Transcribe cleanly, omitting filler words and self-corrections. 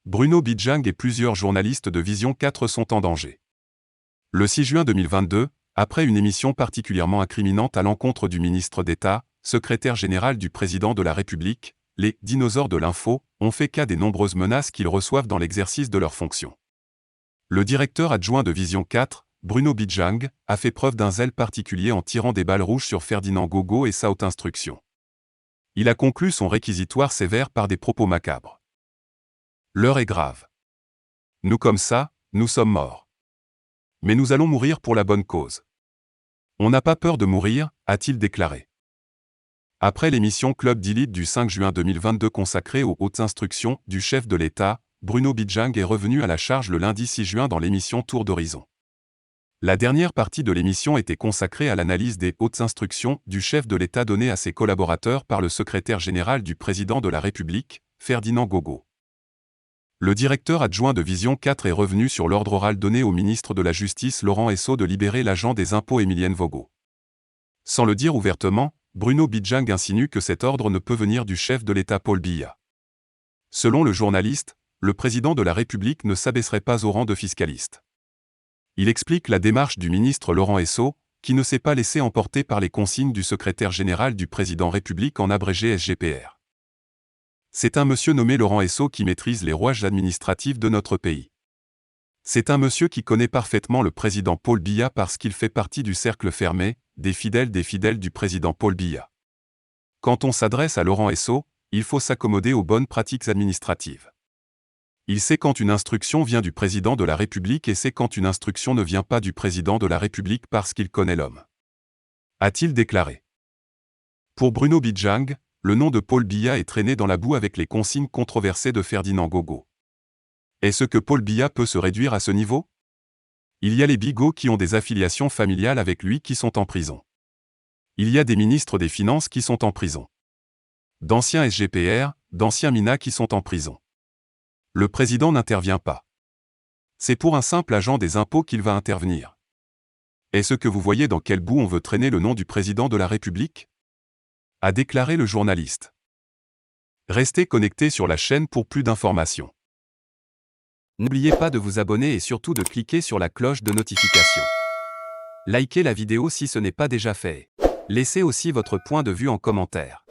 Bruno Bidjang et plusieurs journalistes de Vision 4 sont en danger. Le 6 juin 2022, après une émission particulièrement incriminante à l'encontre du ministre d'État, secrétaire général du président de la République, les « dinosaures de l'info » ont fait cas des nombreuses menaces qu'ils reçoivent dans l'exercice de leurs fonctions. Le directeur adjoint de Vision 4, Bruno Bidjang, a fait preuve d'un zèle particulier en tirant des balles rouges sur Ferdinand Gogo et sa haute instruction. Il a conclu son réquisitoire sévère par des propos macabres. L'heure est grave. Nous comme ça, nous sommes morts. Mais nous allons mourir pour la bonne cause. On n'a pas peur de mourir, a-t-il déclaré. Après l'émission Club d'Élite du 5 juin 2022 consacrée aux hautes instructions du chef de l'État, Bruno Bidjang est revenu à la charge le lundi 6 juin dans l'émission Tour d'Horizon. La dernière partie de l'émission était consacrée à l'analyse des hautes instructions du chef de l'État données à ses collaborateurs par le secrétaire général du président de la République, Ferdinand Gogo. Le directeur adjoint de Vision 4 est revenu sur l'ordre oral donné au ministre de la Justice Laurent Esso de libérer l'agent des impôts Émilienne Vogo. Sans le dire ouvertement, Bruno Bidjang insinue que cet ordre ne peut venir du chef de l'État Paul Biya. Selon le journaliste, le président de la République ne s'abaisserait pas au rang de fiscaliste. Il explique la démarche du ministre Laurent Esso, qui ne s'est pas laissé emporter par les consignes du secrétaire général du président République en abrégé SGPR. C'est un monsieur nommé Laurent Esso qui maîtrise les rouages administratifs de notre pays. C'est un monsieur qui connaît parfaitement le président Paul Biya parce qu'il fait partie du cercle fermé, des fidèles du président Paul Biya. Quand on s'adresse à Laurent Esso, il faut s'accommoder aux bonnes pratiques administratives. Il sait quand une instruction vient du président de la République et sait quand une instruction ne vient pas du président de la République parce qu'il connaît l'homme. A-t-il déclaré. Pour Bruno Bidjang, le nom de Paul Biya est traîné dans la boue avec les consignes controversées de Ferdinand Gogo. Est-ce que Paul Biya peut se réduire à ce niveau? Il y a les bigots qui ont des affiliations familiales avec lui qui sont en prison. Il y a des ministres des Finances qui sont en prison. D'anciens SGPR, d'anciens Mina qui sont en prison. Le président n'intervient pas. C'est pour un simple agent des impôts qu'il va intervenir. Est-ce que vous voyez dans quelle boue on veut traîner le nom du président de la République? A déclaré le journaliste. Restez connectés sur la chaîne pour plus d'informations. N'oubliez pas de vous abonner et surtout de cliquer sur la cloche de notification. Likez la vidéo si ce n'est pas déjà fait. Laissez aussi votre point de vue en commentaire.